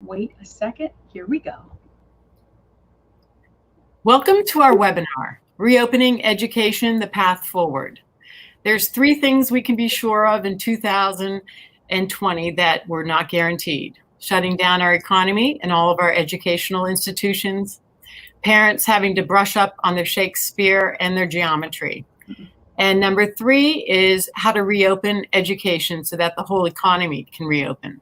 Wait a second. Here we go. Welcome to our webinar, Reopening Education, the Path Forward. There's three things we can be sure of in 2020 that were not guaranteed: shutting down our economy and all of our educational institutions, parents having to brush up on their Shakespeare and their geometry. And number three is how to reopen education so that the whole economy can reopen.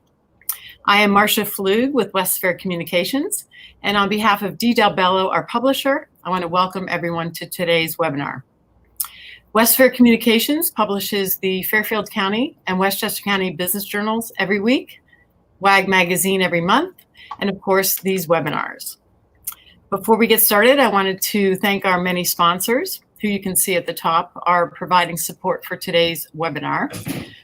I am Marcia Flug with West Fair Communications, and on behalf of D. Del Bello, our publisher, I want to welcome everyone to today's webinar. West Fair Communications publishes the Fairfield County and Westchester County business journals every week, WAG Magazine every month, and of course, these webinars. Before we get started, I wanted to thank our many sponsors, who you can see at the top are providing support for today's webinar.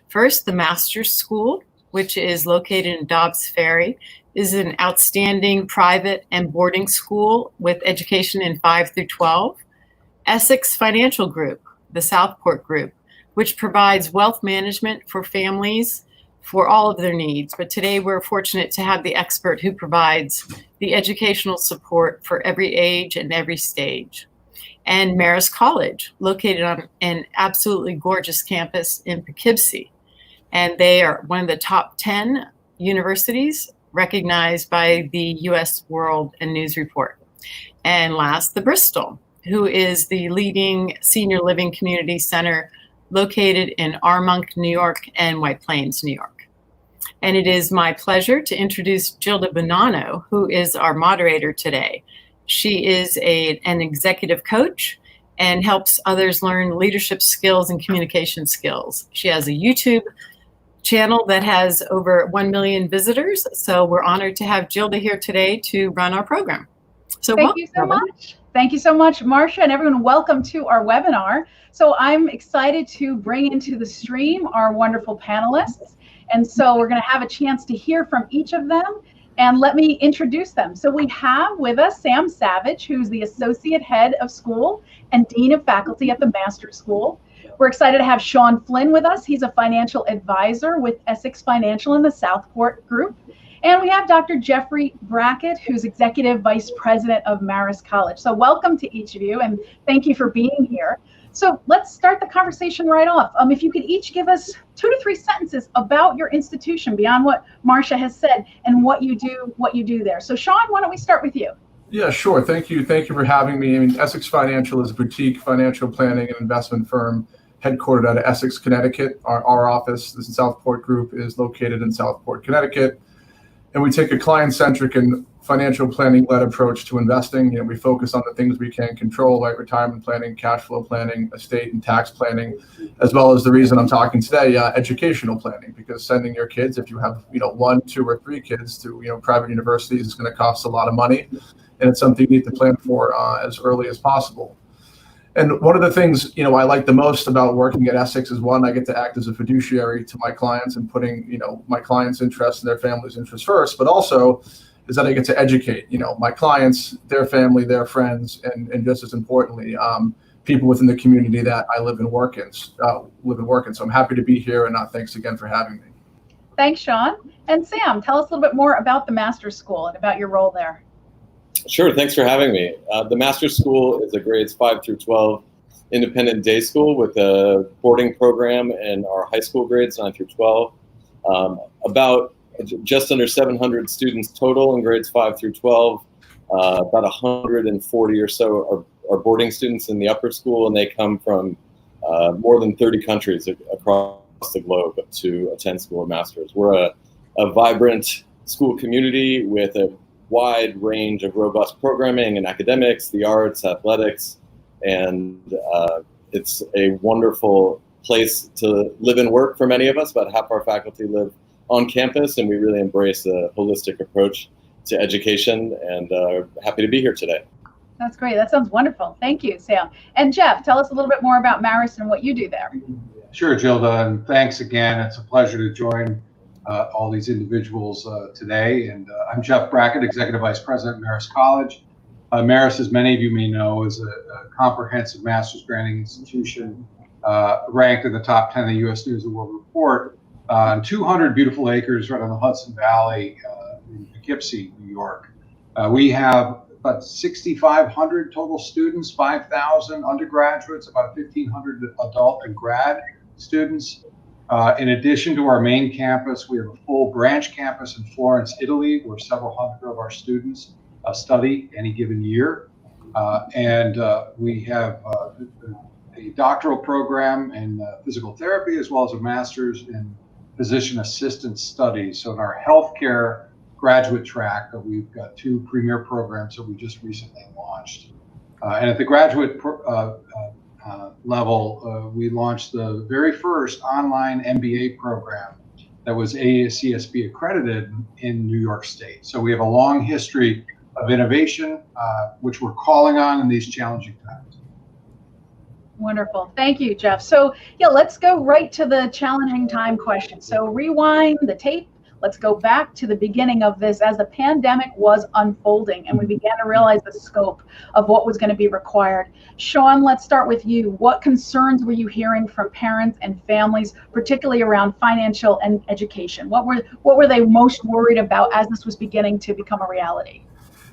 First, the Masters School, which is located in Dobbs Ferry, is an outstanding private and boarding school with education in 5 through 12. Essex Financial Group, the Southport Group, which provides wealth management for families for all of their needs. But today we're fortunate to have the expert who provides the educational support for every age and every stage. And Marist College, located on an absolutely gorgeous campus in Poughkeepsie. And they are one of the top 10 universities recognized by the US World and News Report. And last, the Bristol, who is the leading senior living community center located in Armonk, New York, and White Plains, New York. And it is my pleasure to introduce Gilda Bonanno, who is our moderator today. She is an executive coach and helps others learn leadership skills and communication skills. She has a YouTube channel that has over 1 million visitors. So we're honored to have Gilda here today to run our program. So Thank you so much. Thank you so much, Marcia, and everyone. Welcome to our webinar. So I'm excited to bring into the stream our wonderful panelists. And so we're going to have a chance to hear from each of them. And let me introduce them. So we have with us Sam Savage, who's the Associate Head of School and Dean of Faculty at the Masters School. We're excited to have Sean Flynn with us. He's a financial advisor with Essex Financial in the Southport Group. And we have Dr. Jeffrey Brackett, who's Executive Vice President of Marist College. So welcome to each of you, and thank you for being here. So let's start the conversation right off. If you could each give us 2 to 3 sentences about your institution beyond what Marcia has said and what you do there. So Sean, why don't we start with you? Yeah, sure. Thank you for having me. I mean, Essex Financial is a boutique financial planning and investment firm headquartered out of Essex, Connecticut. Our office, the Southport Group, is located in Southport, Connecticut. And we take a client-centric and financial planning-led approach to investing. We focus on the things we can control, like retirement planning, cash flow planning, estate and tax planning, as well as the reason I'm talking today, educational planning, because sending your kids, if you have 1, 2, or 3 kids to private universities, is going to cost a lot of money, and it's something you need to plan for as early as possible. And one of the things I like the most about working at Essex is, one, I get to act as a fiduciary to my clients and putting my clients' interests and their family's interests first, but also is that I get to educate my clients, their family, their friends, and just as importantly, people within the community that I live and work in. So I'm happy to be here, and thanks again for having me. Thanks, Sean. And Sam, tell us a little bit more about the Masters School and about your role there. Sure, thanks for having me. The Masters School is a grades 5 through 12 independent day school with a boarding program and our high school grades 9 through 12. About just under 700 students total in grades 5 through 12. About 140 or so are boarding students in the upper school, and they come from more than 30 countries across the globe to attend School of Masters. We're a vibrant school community with a wide range of robust programming in academics, the arts, athletics, and it's a wonderful place to live and work for many of us. About half our faculty live on campus, and we really embrace a holistic approach to education, and happy to be here today. That's great. That sounds wonderful. Thank you, Sam. And Jeff, tell us a little bit more about Marist and what you do there. Sure, Gilda, and thanks again. It's a pleasure to join all these individuals today. And I'm Jeff Brackett, Executive Vice President at Marist College. Marist, as many of you may know, is a comprehensive master's granting institution ranked in the top 10 of the U.S. News and World Report on 200 beautiful acres right on the Hudson Valley in Poughkeepsie, New York. We have about 6,500 total students, 5,000 undergraduates, about 1,500 adult and grad students. In addition to our main campus, we have a full branch campus in Florence, Italy, where several hundred of our students study any given year. We have a doctoral program in physical therapy, as well as a master's in physician assistant studies. So in our healthcare graduate track, we've got two premier programs that we just recently launched. And at the graduate level, we launched the very first online MBA program that was AACSB accredited in New York State. So we have a long history of innovation, which we're calling on in these challenging times. Wonderful. Thank you, Jeff. So yeah, let's go right to the challenging time question. So rewind the tape. Let's go back to the beginning of this as the pandemic was unfolding and we began to realize the scope of what was going to be required. Sean, let's start with you. What concerns were you hearing from parents and families, particularly around financial and education? What were they most worried about as this was beginning to become a reality?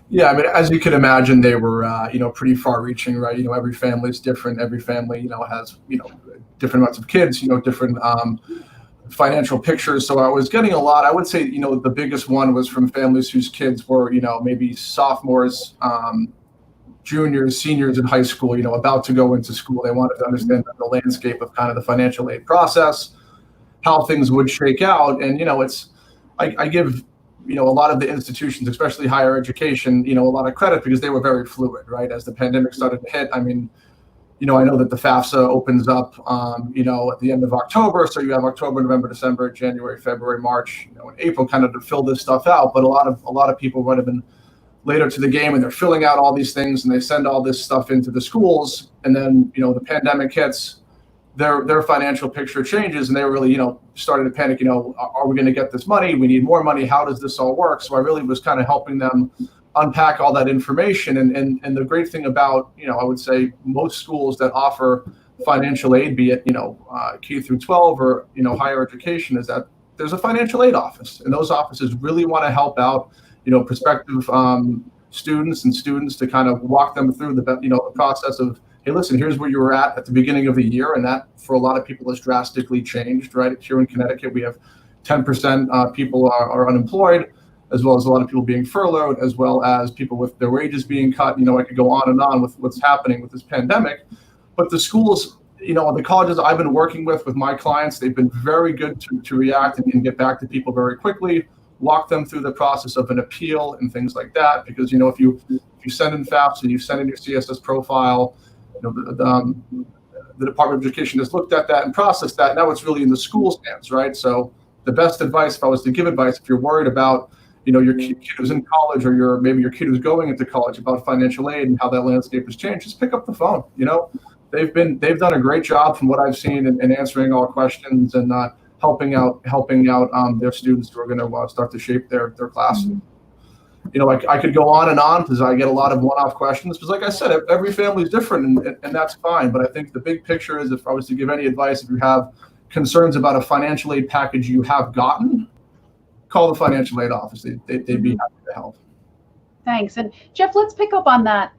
Yeah, I mean, as you can imagine, they were, pretty far-reaching, right? Every family is different. Every family, has, different amounts of kids, different financial pictures. So I was getting a lot. I would say, the biggest one was from families whose kids were, maybe sophomores, juniors, seniors in high school, about to go into school. They wanted to understand the landscape of kind of the financial aid process, how things would shake out. And, I give a lot of the institutions, especially higher education, a lot of credit because they were very fluid, right? As the pandemic started to hit, I mean, I know that the FAFSA opens up, at the end of October. So you have October, November, December, January, February, March, and April kind of to fill this stuff out. But a lot of people would have been later to the game and they're filling out all these things and they send all this stuff into the schools. And then, the pandemic hits, their financial picture changes and they really, started to panic, are we going to get this money? We need more money. How does this all work? So I really was kind of helping them unpack all that information. And the great thing about, I would say most schools that offer financial aid, be it, K through 12 or, higher education, is that there's a financial aid office and those offices really want to help out, prospective students to kind of walk them through the process of, hey, listen, here's where you were at the beginning of the year. And that for a lot of people has drastically changed, right? Here in Connecticut, we have 10% people are unemployed, as well as a lot of people being furloughed, as well as people with their wages being cut. I could go on and on with what's happening with this pandemic. But the schools, the colleges I've been working with my clients, they've been very good to react and get back to people very quickly, walk them through the process of an appeal and things like that. Because, if you send in FAFSA and you send in your CSS profile, the Department of Education has looked at that and processed that. Now it's really in the school's hands, right? So the best advice, if I was to give advice, if you're worried about, your kid who's in college or maybe your kid who's going into college about financial aid and how that landscape has changed, just pick up the phone. They've done a great job from what I've seen in answering all questions and helping out their students who are going to start to shape their class. Mm-hmm. I could go on and on because I get a lot of one-off questions because, like I said, every family is different and that's fine. But I think the big picture is, if I was to give any advice, if you have concerns about a financial aid package you have gotten, call the financial aid office. They'd be happy to help. Thanks. And Jeff, let's pick up on that.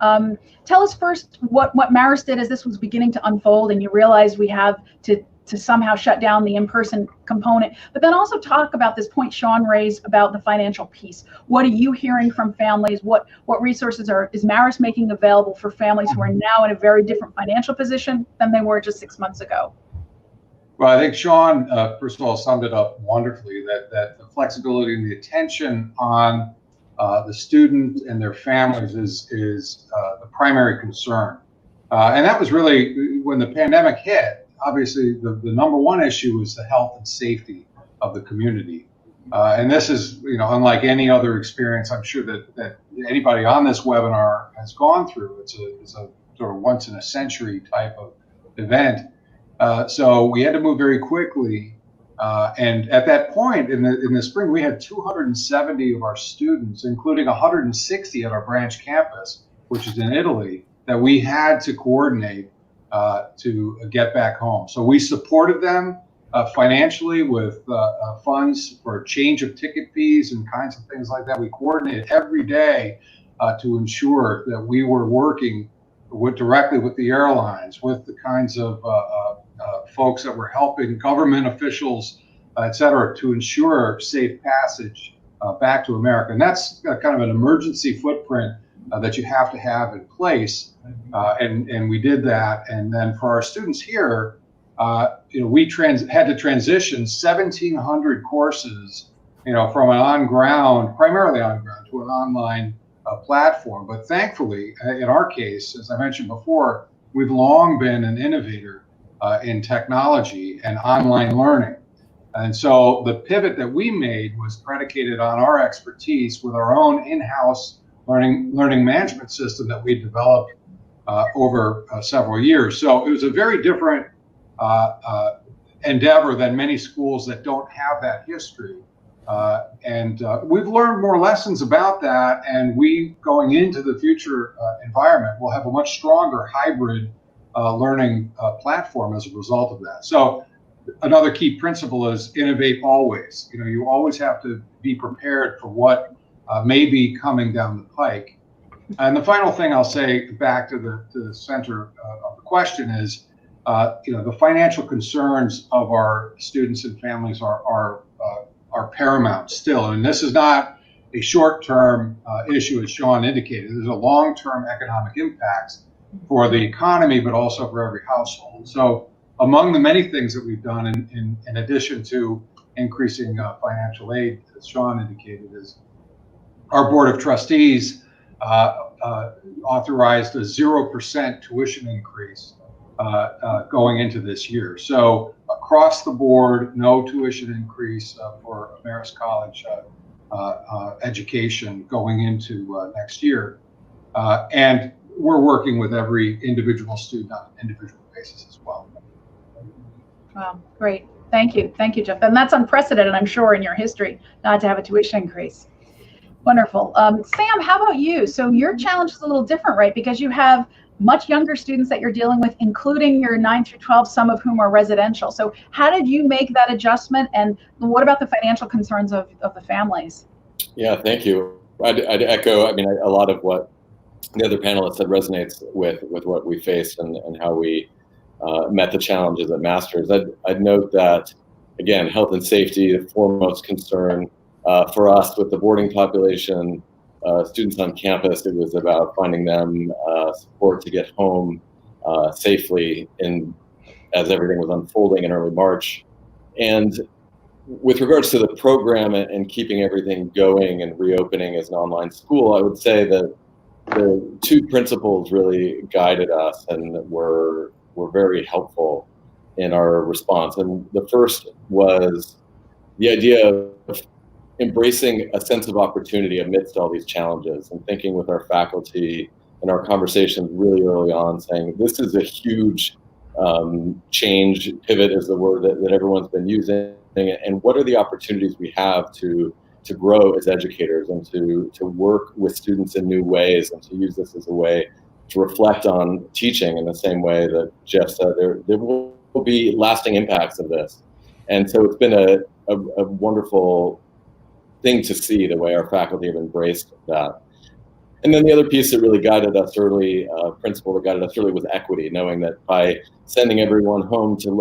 Tell us first what Marist did as this was beginning to unfold and you realized we have to somehow shut down the in-person component, but then also talk about this point Sean raised about the financial piece. What are you hearing from families? What resources is Marist making available for families who are now in a very different financial position than they were just 6 months ago? Well, I think Sean, first of all, summed it up wonderfully, that the flexibility and the attention on the student and their families is the primary concern. And that was really, when the pandemic hit, obviously the number one issue was the health and safety of the community. And this is, unlike any other experience I'm sure that anybody on this webinar has gone through. It's a sort of once in a century type of event. So we had to move very quickly. And at that point in the spring, we had 270 of our students, including 160 at our branch campus, which is in Italy, that we had to coordinate to get back home. So we supported them financially with funds for change of ticket fees and kinds of things like that. We coordinated every day to ensure that we were working directly with the airlines, with the kinds of folks that were helping government officials, et cetera, to ensure safe passage back to America. And that's kind of an emergency footprint that you have to have in place. And we did that. And then for our students here, we had to transition 1,700 courses, from an primarily on ground, to an online platform. But thankfully, in our case, as I mentioned before, we've long been an innovator in technology and online learning. And so the pivot that we made was predicated on our expertise with our own in-house learning management system that we developed over several years. So it was a very different endeavor than many schools that don't have that history. And we've learned more lessons about that, and going into the future environment, will have a much stronger hybrid learning platform as a result of that. So another key principle is innovate always. You always have to be prepared for what may be coming down the pike. And the final thing I'll say, back to the center of the question, is the financial concerns of our students and families are paramount still. And this is not a short-term issue, as Sean indicated. There's a long-term economic impacts for the economy, but also for every household. So among the many things that we've done, in addition to increasing financial aid, as Sean indicated, is our Board of Trustees authorized a 0% tuition increase going into this year. So across the board, no tuition increase for Marist College education going into next year. And we're working with every individual student on an individual basis as well. Wow, great. Thank you, Jeff. And that's unprecedented, I'm sure, in your history, not to have a tuition increase. Wonderful. Sam, how about you? So your challenge is a little different, right? Because you have much younger students that you're dealing with, including your 9 through 12, some of whom are residential. So how did you make that adjustment? And what about the financial concerns of the families? Yeah, thank you. I'd echo, a lot of what the other panelists said resonates with what we faced and how we met the challenges at Masters. I'd note that, again, health and safety, the foremost concern for us with the boarding population, students on campus. It was about finding them support to get home safely as everything was unfolding in early March. And with regards to the program and keeping everything going and reopening as an online school, I would say that the two principles really guided us and were very helpful in our response. And the first was the idea of embracing a sense of opportunity amidst all these challenges, and thinking with our faculty and our conversations really early on, saying this is a huge change. Pivot is the word that everyone's been using. And what are the opportunities we have to grow as educators and to work with students in new ways, and to use this as a way to reflect on teaching in the same way that Jeff said there will be lasting impacts of this. And so it's been a wonderful thing to see the way our faculty have embraced that. And then the other piece that really guided us early, principle that guided us early, was equity, knowing that by sending everyone home to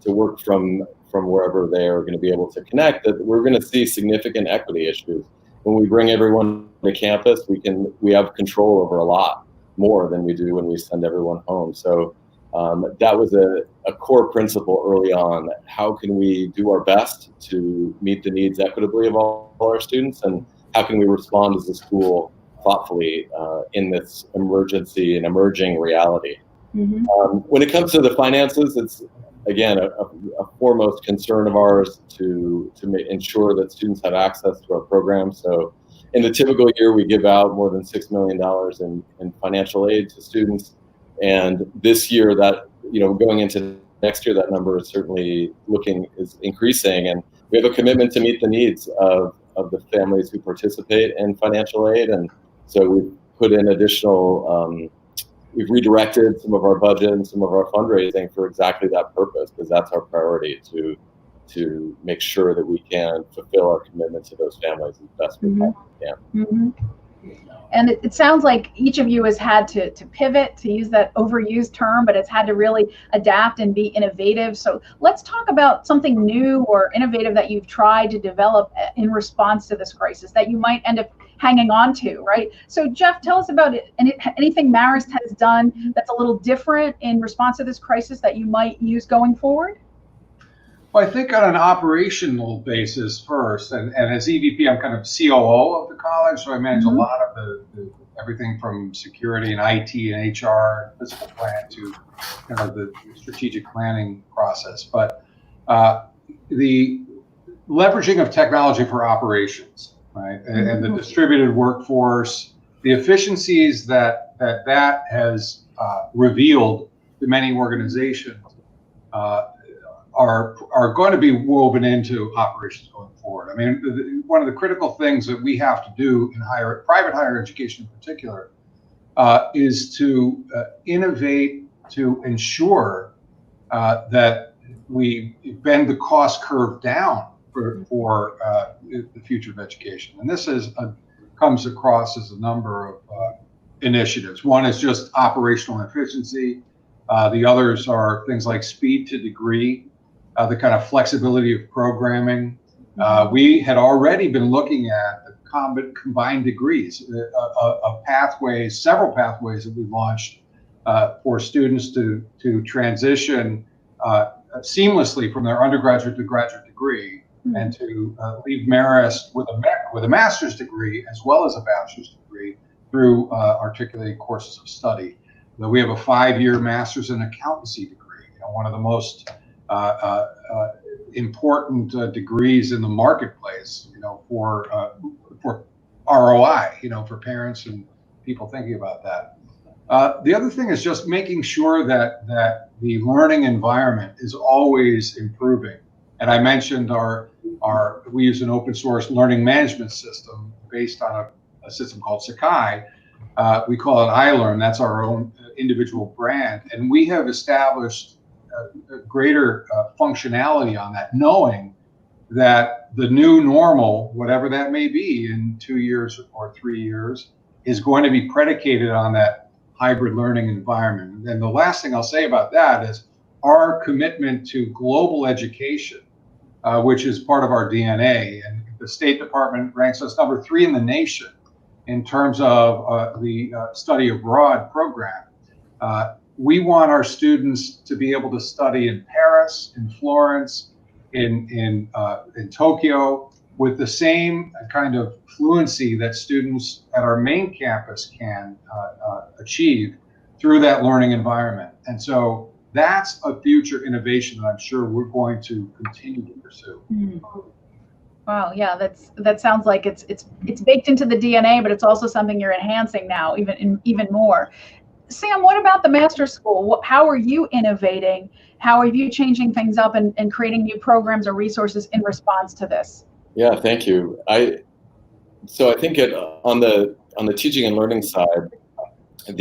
work from wherever they are going to be able to connect, that we're going to see significant equity issues. When we bring everyone to campus, we have control over a lot more than we do when we send everyone home. So that was a core principle early on. How can we do our best to meet the needs equitably of all our students, and how can we respond as a school thoughtfully in this emergency and emerging reality? Mm-hmm. When it comes to the finances, it's again a foremost concern of ours to ensure that students have access to our program. So in the typical year, we give out more than $6 million in financial aid to students. And this year, that, going into next year, that number is certainly is increasing. And we have a commitment to meet the needs of the families who participate in financial aid. And so we've put in additional we've redirected some of our budget and some of our fundraising for exactly that purpose, because that's our priority, to make sure that we can fulfill our commitment to those families as best we can. And it sounds like each of you has had to pivot, to use that overused term, but it's had to really adapt and be innovative. So let's talk about something new or innovative that you've tried to develop in response to this crisis that you might end up hanging on to, right? So Jeff, tell us about it. Anything Marist has done that's a little different in response to this crisis that you might use going forward? Well, I think on an operational basis first, and as EVP, I'm kind of COO of the college, so I manage a lot of the everything from security and IT and HR, physical plan, to kind of the strategic planning process. But the leveraging of technology for operations, right, and the distributed workforce, the efficiencies that has revealed to many organizations are going to be woven into operations going forward. I mean, one of the critical things that we have to do in private higher education in particular is to innovate to ensure that we bend the cost curve down for the future of education. And this comes across as a number of initiatives. One is just operational efficiency. The others are things like speed to degree, the kind of flexibility of programming. We had already been looking at the combined degrees, several pathways that we launched for students to transition seamlessly from their undergraduate to graduate degree, and to leave Marist with a master's degree as well as a bachelor's degree through articulating courses of study. We have a 5-year master's in accountancy degree, one of the most important degrees in the marketplace, for ROI, for parents and people thinking about that. The other thing is just making sure that the learning environment is always improving. And I mentioned we use an open source learning management system based on a system called Sakai. We call it iLearn. That's our own individual brand, and we have established a greater functionality on that, knowing that the new normal, whatever that may be in 2 years or 3 years, is going to be predicated on that hybrid learning environment. And the last thing I'll say about that is our commitment to global education, which is part of our DNA. And the State Department ranks us number 3 in the nation in terms of the study abroad program. We want our students to be able to study in Paris, in Florence, in Tokyo, with the same kind of fluency that students at our main campus can achieve through that learning environment. And so that's a future innovation that I'm sure we're going to continue to pursue. Wow, yeah, that sounds like it's baked into the DNA, but it's also something you're enhancing now, even more. Sam, what about the master's school? How are you innovating? How are you changing things up and creating new programs or resources in response to this? Yeah, thank you. So I think on the teaching and learning side, I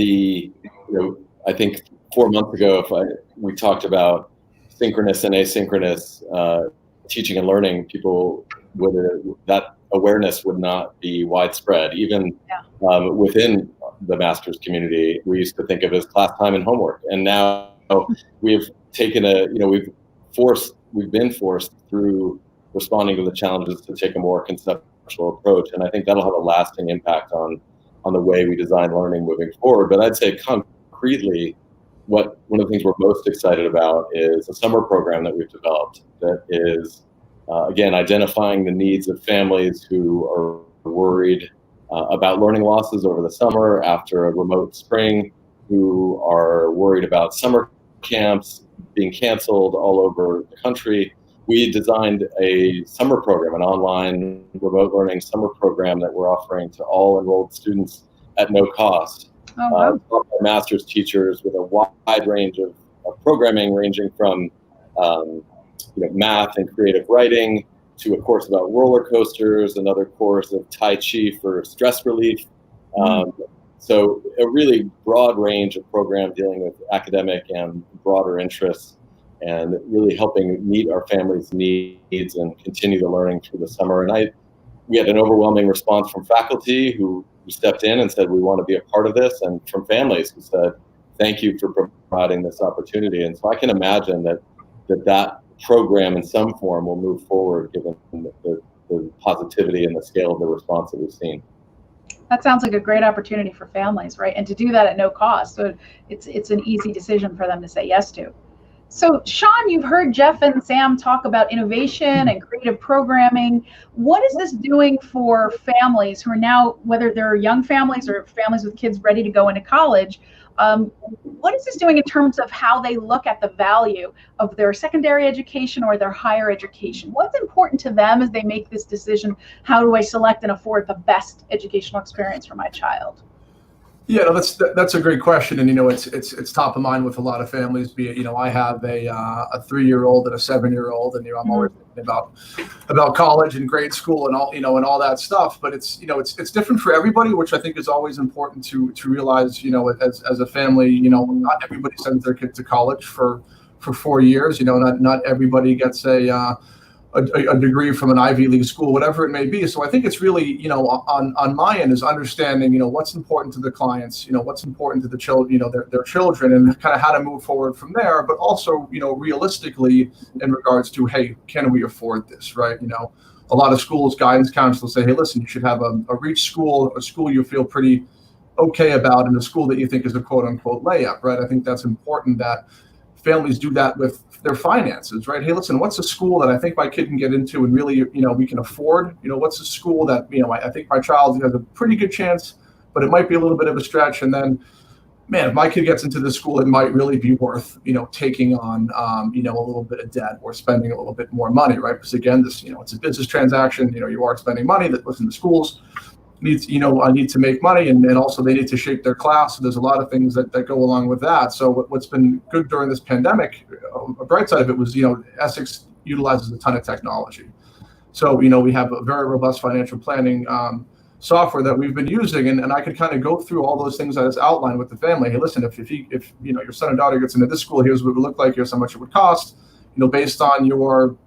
think 4 months ago, we talked about synchronous and asynchronous teaching and learning, that awareness would not be widespread. Even within the master's community, we used to think of it as class time and homework, and now we've taken we've been forced through responding to the challenges to take a more conceptual approach, and I think that'll have a lasting impact on the way we design learning moving forward. But I'd say concretely, one of the things we're most excited about is a summer program that we've developed that is again identifying the needs of families who are worried about learning losses over the summer after a remote spring, who are worried about summer camps being canceled all over the country. We designed a summer program, an online remote learning summer program that we're offering to all enrolled students at no cost. Oh, wow. Master's teachers with a wide range of programming, ranging from math and creative writing to a course about roller coasters, another course of Tai Chi for stress relief, So a really broad range of programs dealing with academic and broader interests, and really helping meet our families' needs and continue the learning through the summer. And we had an overwhelming response from faculty who stepped in and said, we want to be a part of this, and from families who said, thank you for providing this opportunity. And so I can imagine that program in some form will move forward given the positivity and the scale of the response that we've seen. That sounds like a great opportunity for families, right? And to do that at no cost. So it's an easy decision for them to say yes to. So Sean, you've heard Jeff and Sam talk about innovation and creative programming. What is this doing for families who are now, whether they're young families or families with kids ready to go into college, what is this doing in terms of how they look at the value of their secondary education or their higher education? What's important to them as they make this decision? How do I select and afford the best educational experience for my child? Yeah, no, that's a great question, and it's top of mind with a lot of families. Be it, I have a 3-year-old and a 7-year-old, and I'm always thinking about college and grade school and all and all that stuff. But it's different for everybody, which I think is always important to realize. As a family, not everybody sends their kid to college for 4 years. Not everybody gets a degree from an Ivy League school, whatever it may be. So I think it's really, on my end is understanding, what's important to the clients, what's important to the children, their children, and kind of how to move forward from there. But also, realistically, in regards to, hey, can we afford this, right? A lot of schools, guidance counselors say, hey, listen, you should have a reach school, a school you feel pretty okay about, and a school that you think is a quote unquote layup, right? I think that's important that families do that with their finances, right? Hey, listen, what's a school that I think my kid can get into and really, we can afford? What's a school that, I think my child has a pretty good chance, but it might be a little bit of a stretch. And then, man, if my kid gets into this school, it might really be worth, taking on, a little bit of debt or spending a little bit more money, right? Because again, this, it's a business transaction. You are spending money. That listen, the schools need to make money, and also they need to shape their class. So there's a lot of things that go along with that. So what's been good during this pandemic, a bright side of it was, Essex utilizes a ton of technology. So, we have a very robust financial planning software that we've been using, and I could kind of go through all those things that is outlined with the family. Hey, listen, if your son and daughter gets into this school, here's what it would look like, here's how much it would cost, based on your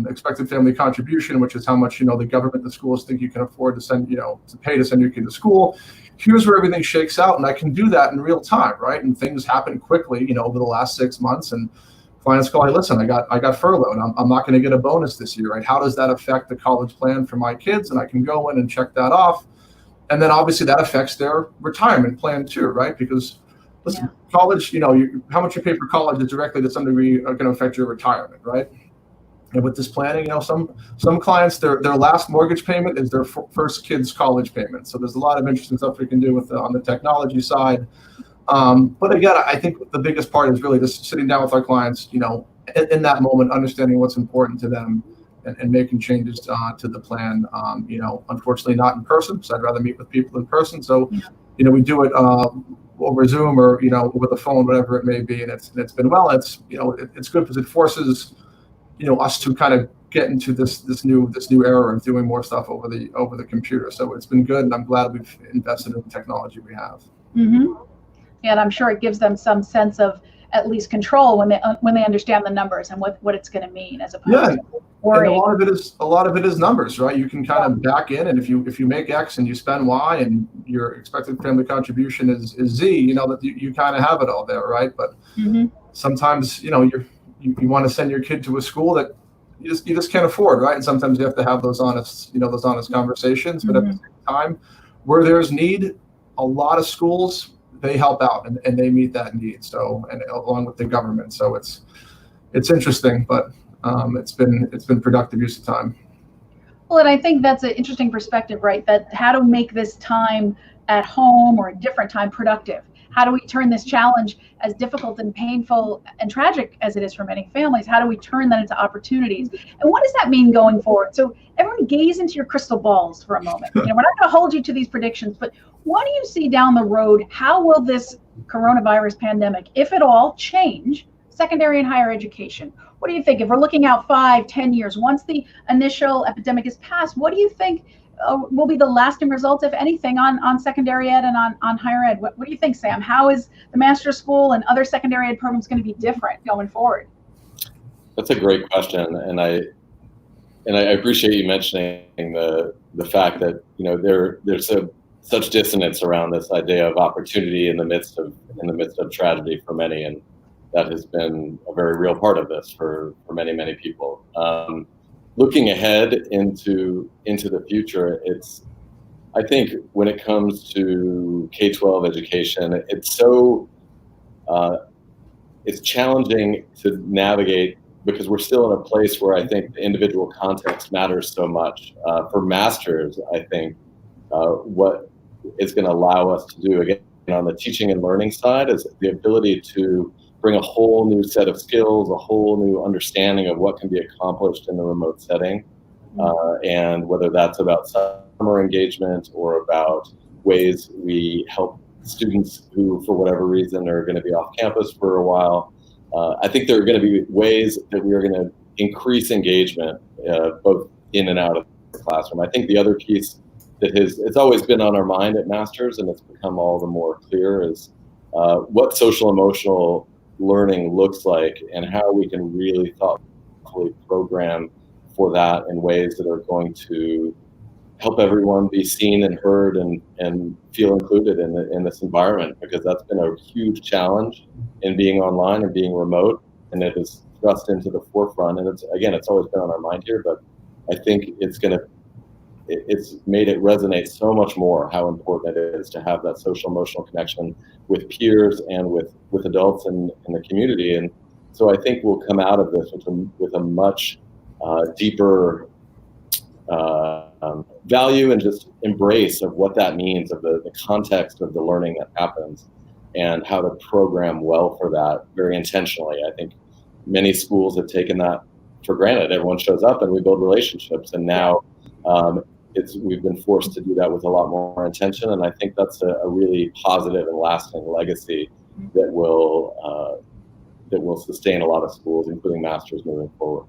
expected family contribution, which is how much the government, the schools think you can afford to send to pay to send your kid to school. Here's where everything shakes out, and I can do that in real time, right? And things happen quickly, over the last 6 months, and clients call, hey, listen, I got furloughed, and I'm not going to get a bonus this year, right? How does that affect the college plan for my kids? And I can go in and check that off, and then obviously that affects their retirement plan too, right? Because listen, college, how much you pay for college is directly to some degree going to affect your retirement, right? And with this planning, some clients, their last mortgage payment is their first kid's college payment. So there's a lot of interesting stuff we can do with on the technology side. But again, I think the biggest part is really just sitting down with our clients, in that moment, understanding what's important to them and making changes to the plan. Unfortunately not in person, so I'd rather meet with people in person. So, we do it over Zoom or, over the phone, whatever it may be. And it's been well. It's good because it forces us to kind of get into this new era of doing more stuff over the computer. So it's been good, and I'm glad we've invested in the technology we have. Mm-hmm. And I'm sure it gives them some sense of at least control when they understand the numbers and what it's going to mean, as opposed to worrying. And a lot of it is numbers, right? You can kind of back in, and if you make X and you spend Y and your expected family contribution is Z, that you kind of have it all there, right? But sometimes you want to send your kid to a school that you just can't afford, right? And sometimes you have to have those honest conversations. But at the same time, where there's need, a lot of schools, they help out and they meet that need. So, and along with the government. So it's interesting, but it's been productive use of time. Well, and I think that's an interesting perspective, right? That how to make this time at home or a different time productive. How do we turn this challenge, as difficult and painful and tragic as it is for many families, how do we turn that into opportunities? And what does that mean going forward? So everyone gaze into your crystal balls for a moment. We're not going to hold you to these predictions, but what do you see down the road? How will this coronavirus pandemic, if at all, change secondary and higher education? What do you think? If we're looking out 5, 10 years, once the initial epidemic is passed, what do you think will be the lasting results, if anything, on secondary ed and on higher ed? What do you think, Sam? How is the master's school and other secondary ed programs going to be different going forward? That's a great question, and I appreciate you mentioning the fact that there's such dissonance around this idea of opportunity in the midst of tragedy for many, and that has been a very real part of this for many people. Looking ahead into the future, I think when it comes to K-12 education, it's challenging to navigate, because we're still in a place where I think the individual context matters so much. For masters, I think what it's going to allow us to do, again, on the teaching and learning side, is the ability to bring a whole new set of skills, a whole new understanding of what can be accomplished in the remote setting. And whether that's about summer engagement or about ways we help students who, for whatever reason, are going to be off campus for a while. I think there are going to be ways that we are going to increase engagement, both in and out of the classroom. I think the other piece that it's always been on our mind at Masters, and it's become all the more clear, is what social emotional learning looks like and how we can really thoughtfully program for that in ways that are going to help everyone be seen and heard and feel included in this environment, because that's been a huge challenge in being online and being remote, and it is thrust into the forefront. And it's always been on our mind here, but I think it's made it resonate so much more how important it is to have that social emotional connection with peers and with adults in the community. And so I think we'll come out of this with a much deeper value and just embrace of what that means, of the context of the learning that happens, and how to program well for that very intentionally. I think many schools have taken that for granted. Everyone shows up and we build relationships, and now we've been forced to do that with a lot more intention, and I think that's a really positive and lasting legacy that will sustain a lot of schools, including Masters, moving forward.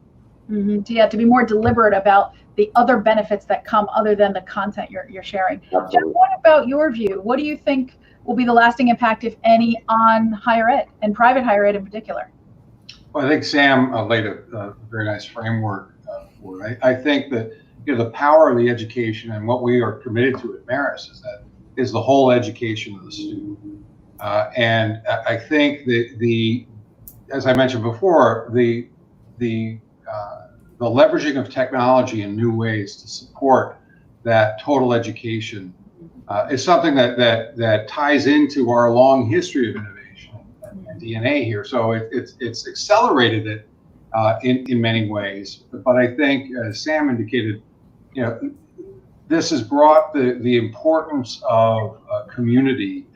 Mm-hmm. So you have to be more deliberate about the other benefits that come other than the content you're sharing. Absolutely. Jeff, what about your view? What do you think will be the lasting impact, if any, on higher ed and private higher ed in particular? Well, I think Sam laid a very nice framework for it. I think that the power of the education and what we are committed to at Marist is the whole education of the student. And I think that as I mentioned before, the leveraging of technology in new ways to support that total education is something that ties into our long history of innovation and DNA here. So it's accelerated it in many ways. But I think, as Sam indicated, this has brought the importance of community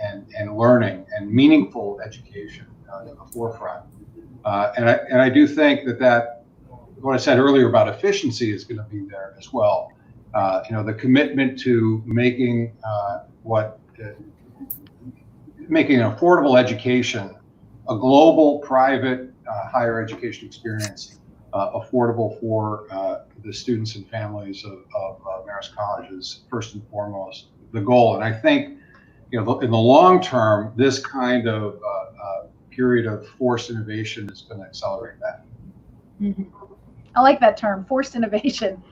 and learning and meaningful education to the forefront. And I do think that what I said earlier about efficiency is going to be there as well. The commitment to making making an affordable education, a global private higher education experience, affordable for the students and families of Marist College is first and foremost the goal. And I think, in the long term, this kind of period of forced innovation is going to accelerate that. Mm-hmm. I like that term, forced innovation.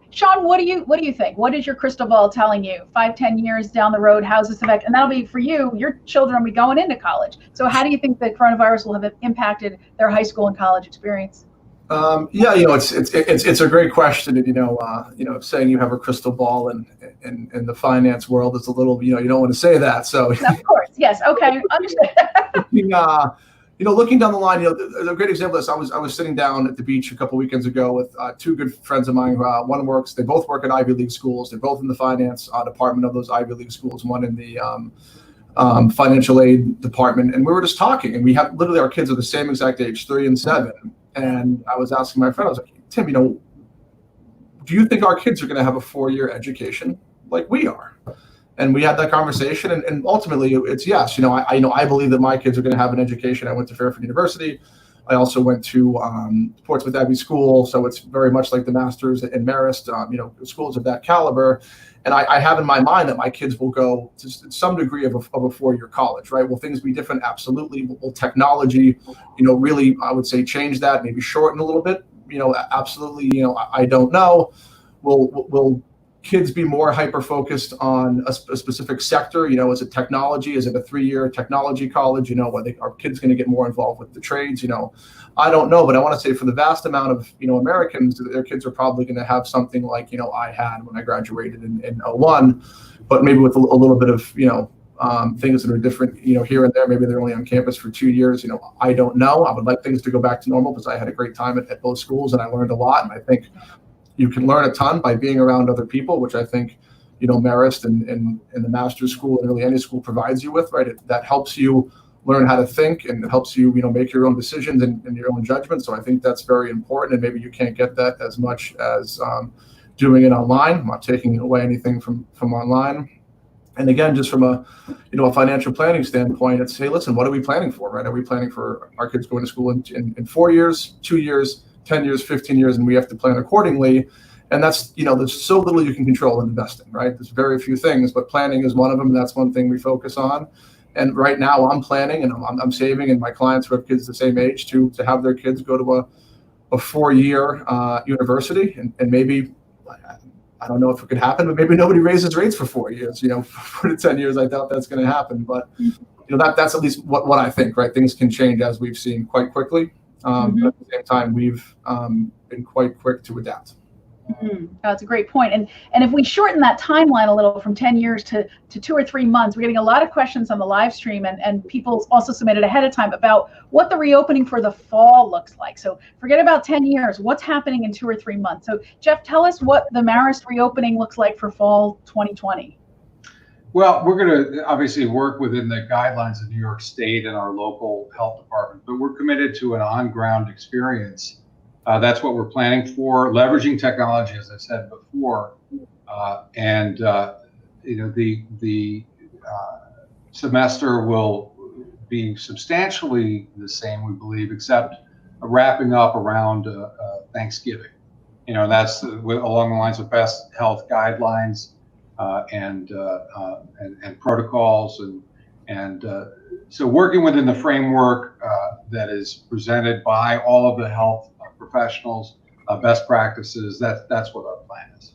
Sean, what do you think? What is your crystal ball telling you? 5-10 years down the road, how's this affect? And that'll be for you. Your children will be going into college. So how do you think the coronavirus will have impacted their high school and college experience? It's a great question, and saying you have a crystal ball in the finance world is a little, you don't want to say that. So of course, yes, okay, understood. Looking down the line, a great example of this. I was sitting down at the beach a couple weekends ago with two good friends of mine. They both work at Ivy League schools. They're both in the finance department of those Ivy League schools. One in the financial aid department, and we were just talking. And we have literally our kids are the same exact age, 3 and 7. And I was asking my friend, I was like, Tim, do you think our kids are going to have a 4-year education like we are? And we had that conversation, and ultimately it's yes. I believe that my kids are going to have an education. I went to Fairfield University. I also went to Portsmouth Abbey School, so it's very much like the Masters in Marist, schools of that caliber. And I have in my mind that my kids will go to some degree of a 4-year college, right? Will things be different? Absolutely. Will technology, really, I would say, change that, maybe shorten a little bit? Absolutely. I don't know. Will kids be more hyper-focused on a specific sector? Is it technology? Is it a 3-year technology college? Are kids going to get more involved with the trades? I don't know, but I want to say for the vast amount of, Americans, their kids are probably going to have something like, I had when I graduated in 01, but maybe with a little bit of, things that are different, here and there. Maybe they're only on campus for 2 years. I don't know. I would like things to go back to normal because I had a great time at both schools and I learned a lot. And I think you can learn a ton by being around other people, which I think, Marist and the master's school and really any school provides you with, right? That helps you learn how to think and it helps you, make your own decisions and your own judgment. So I think that's very important. And maybe you can't get that as much as doing it online. I'm not taking away anything from online. And again, just from a financial planning standpoint, it's, hey, listen, what are we planning for, right? Are we planning for our kids going to school in 4 years, 2 years, 10 years, 15 years, and we have to plan accordingly. And that's, there's so little you can control in investing, right? There's very few things, but planning is one of them. And that's one thing we focus on. And right now I'm planning and I'm saving, and my clients who have kids the same age to have their kids go to a 4-year university. And maybe, I don't know if it could happen, but maybe nobody raises rates for 4 years, 4 to 10 years. I doubt that's going to happen, but that's at least what I think, right? Things can change as we've seen quite quickly. But at the same time, we've been quite quick to adapt. That's a great point. And if we shorten that timeline a little from 10 years to 2 or 3 months, we're getting a lot of questions on the live stream, and people also submitted ahead of time about what the reopening for the fall looks like. So forget about 10 years. What's happening in 2 or 3 months? So Jeff, tell us what the Marist reopening looks like for fall 2020. Well, we're going to obviously work within the guidelines of New York State and our local health department, but we're committed to an on-ground experience. That's what we're planning for, leveraging technology, as I said before, and the semester will be substantially the same, we believe, except wrapping up around Thanksgiving. That's along the lines of best health guidelines. And protocols and so working within the framework that is presented by all of the health professionals, best practices, that's what our plan is.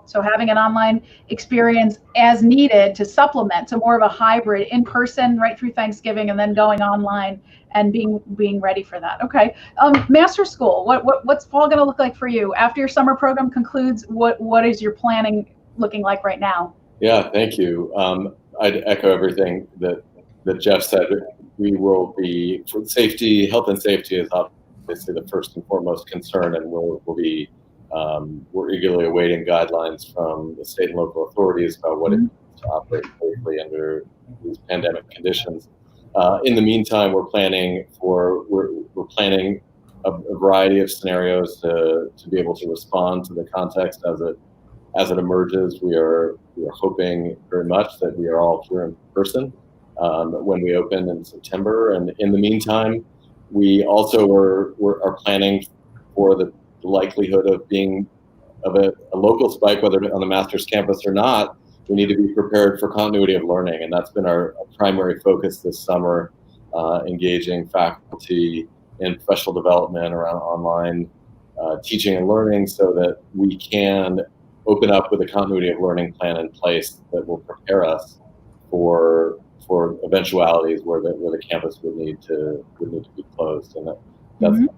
So having an online experience as needed to supplement, so more of a hybrid in person right through Thanksgiving and then going online and being ready for that. Okay. Master School, what's fall going to look like for you after your summer program concludes? What is your planning looking like right now? Yeah, thank you. I'd echo everything that Jeff said. We will be, for safety, health and safety is obviously the first and foremost concern, and we're eagerly awaiting guidelines from the state and local authorities about what it means to operate safely under these pandemic conditions. In the meantime, we're planning a variety of scenarios to be able to respond to the context as it emerges. We are hoping very much that we are all here in person when we open in September. And in the meantime, we also are planning for the likelihood of a local spike, whether on the master's campus or not. We need to be prepared for continuity of learning, and that's been our primary focus this summer, engaging faculty in professional development around online teaching and learning so that we can open up with a continuity of learning plan in place that will prepare us for eventualities where the campus would need to be closed. And that's something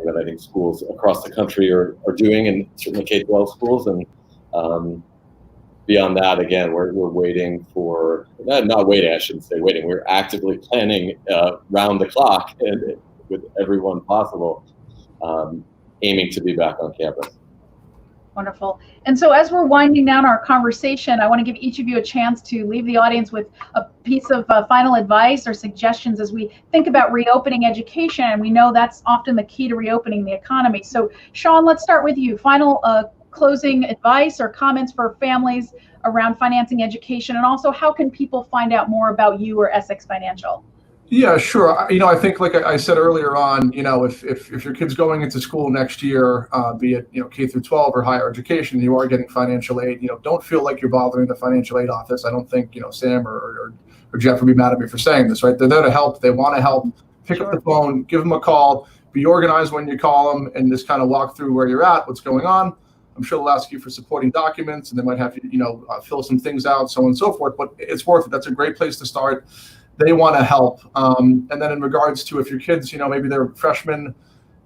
that I think schools across the country are doing, and certainly K-12 schools. And beyond that, again, we're waiting for, not waiting, I shouldn't say waiting, we're actively planning round the clock and with everyone possible, aiming to be back on campus. Wonderful. And so as we're winding down our conversation, I want to give each of you a chance to leave the audience with a piece of final advice or suggestions as we think about reopening education. And we know that's often the key to reopening the economy. So Sean, let's start with you. Final closing advice or comments for families around financing education, and also how can people find out more about you or Essex Financial? Yeah, sure. I think like I said earlier on, if your kid's going into school next year, be it, K through 12 or higher education, you are getting financial aid, don't feel like you're bothering the financial aid office. I don't think, Sam or Jeff would be mad at me for saying this, right? They're there to help. They want to help. Pick up the phone, give them a call, be organized when you call them, and just kind of walk through where you're at, what's going on. I'm sure they'll ask you for supporting documents, and they might have you, fill some things out, so on and so forth. But it's worth it. That's a great place to start. They want to help. And then in regards to if your kids, maybe they're freshmen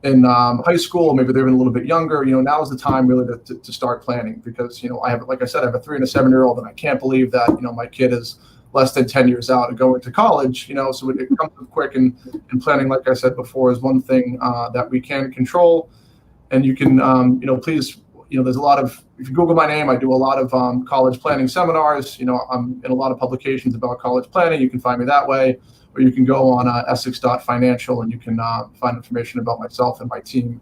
in high school, maybe they're even a little bit younger, now is the time really to start planning, because, I have, like I said, I have a 3 and a 7-year-old, and I can't believe that, my kid is less than 10 years out and going to college, so it comes up quick, and planning, like I said before, is one thing that we can control. And you can, please, there's a lot of, if you Google my name, I do a lot of college planning seminars. I'm in a lot of publications about college planning. You can find me that way, or you can go on essex.financial, and you can find information about myself and my team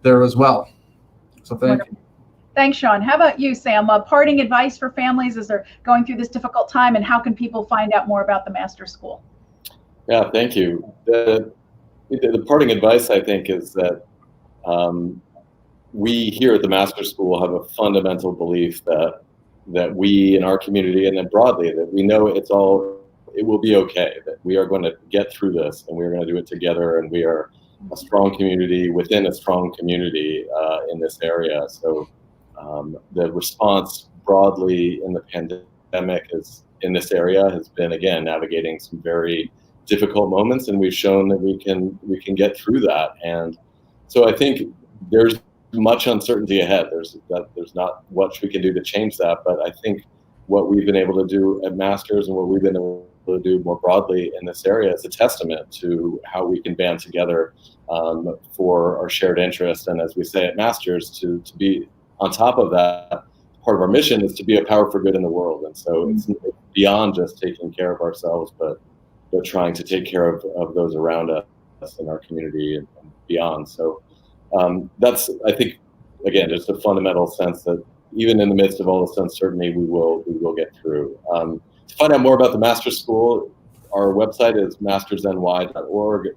there as well. So thank you. Thanks, Sean. How about you, Sam? Parting advice for families as they're going through this difficult time, and how can people find out more about the Master School? Yeah, thank you. The parting advice, I think, is that we here at the Master School have a fundamental belief that we in our community, and then broadly, that we know it will be okay, that we are going to get through this, and we're going to do it together, and we are a strong community within a strong community in this area. So the response broadly in the pandemic in this area has been, again, navigating some very difficult moments, and we've shown that we can get through that. And so I think there's much uncertainty ahead. There's not much we can do to change that, but I think what we've been able to do at Masters and what we've been able to do more broadly in this area is a testament to how we can band together for our shared interest. And as we say at Masters, to be on top of that, part of our mission is to be a power for good in the world. And so it's beyond just taking care of ourselves, but trying to take care of those around us in our community and beyond. So that's, I think, again, just a fundamental sense that even in the midst of all this uncertainty, we will get through. To find out more about the Master's School, our website is mastersny.org.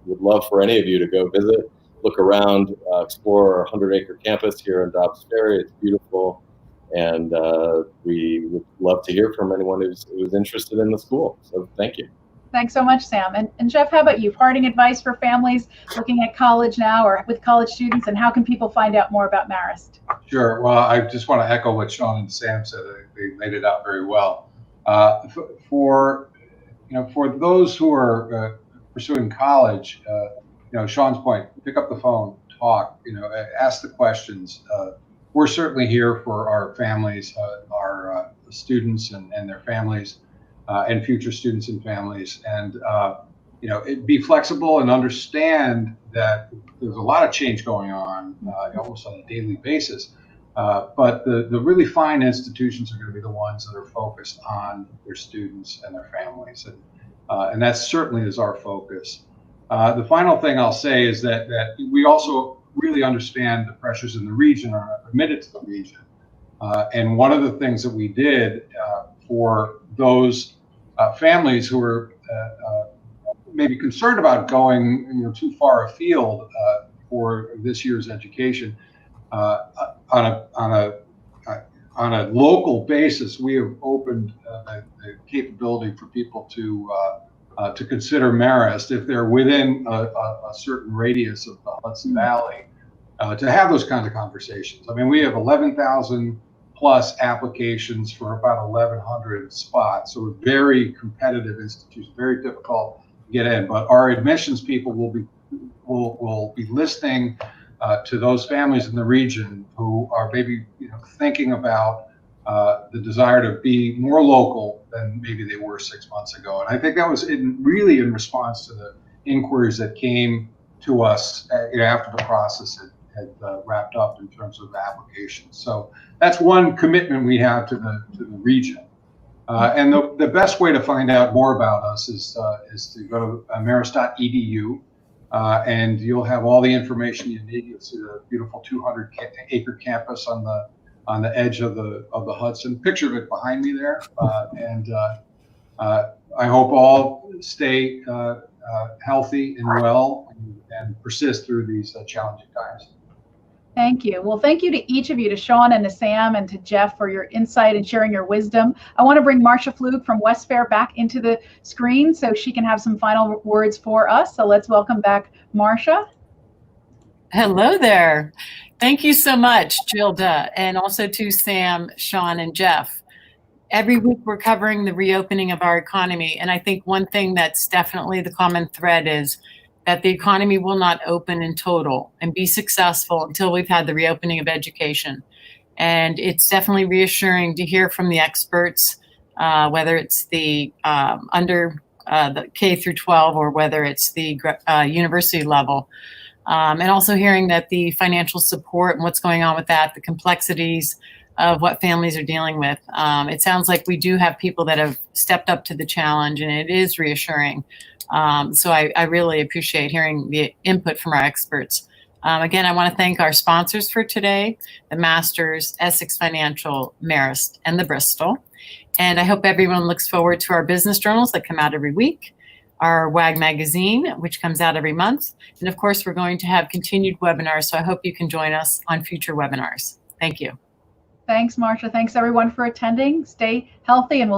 Would love for any of you to go visit, look around, explore our 100-acre campus here in Dobbs Ferry. It's beautiful, and we would love to hear from anyone who's interested in the school. So thank you. Thanks so much, Sam. And Jeff, how about you? Parting advice for families looking at college now or with college students, and how can people find out more about Marist? Sure. Well, I just want to echo what Sean and Sam said. They laid it out very well. For those who are pursuing college, Sean's point, pick up the phone, talk, ask the questions. We're certainly here for our families, our students and their families. And future students and families, and be flexible and understand that there's a lot of change going on almost on a daily basis. But the really fine institutions are going to be the ones that are focused on their students and their families, and that certainly is our focus. The final thing I'll say is that we also really understand the pressures in the region, are committed to the region, and one of the things that we did for those families who are maybe concerned about going too far afield for this year's education, on a local basis, we have opened the capability for people to consider Marist if they're within a certain radius of the Hudson Valley, to have those kinds of conversations. I mean, we have 11,000 plus applications for about 1,100 spots. So a very competitive institution, very difficult to get in. But our admissions people will be listening to those families in the region who are maybe thinking about the desire to be more local than maybe they were 6 months ago. And I think that was really in response to the inquiries that came to us after the process had wrapped up in terms of the applications. So that's one commitment we have to the region. And the best way to find out more about us is to go to marist.edu, and you'll have all the information you need. You'll see the beautiful 200-acre campus on the edge of the Hudson. Picture of it behind me there, and I hope all stay healthy and well and persist through these challenging times. Thank you. Well, thank you to each of you, to Sean and to Sam and to Jeff, for your insight and sharing your wisdom. I want to bring Marcia Flug from West Fair back into the screen so she can have some final words for us. So let's welcome back Marcia. Hello there. Thank you so much, Gilda, and also to Sam, Sean, and Jeff. Every week we're covering the reopening of our economy, and I think one thing that's definitely the common thread is that the economy will not open in total and be successful until we've had the reopening of education. And it's definitely reassuring to hear from the experts, whether it's the the K through 12 or whether it's the university level. And also hearing that the financial support and what's going on with that, the complexities of what families are dealing with. It sounds like we do have people that have stepped up to the challenge, and it is reassuring. So I really appreciate hearing the input from our experts. Again, I want to thank our sponsors for today, the Masters, Essex Financial, Marist, and the Bristol. And I hope everyone looks forward to our business journals that come out every week, our WAG magazine, which comes out every month. And of course, we're going to have continued webinars, so I hope you can join us on future webinars. Thank you. Thanks, Marcia. Thanks, everyone, for attending. Stay healthy, and we'll see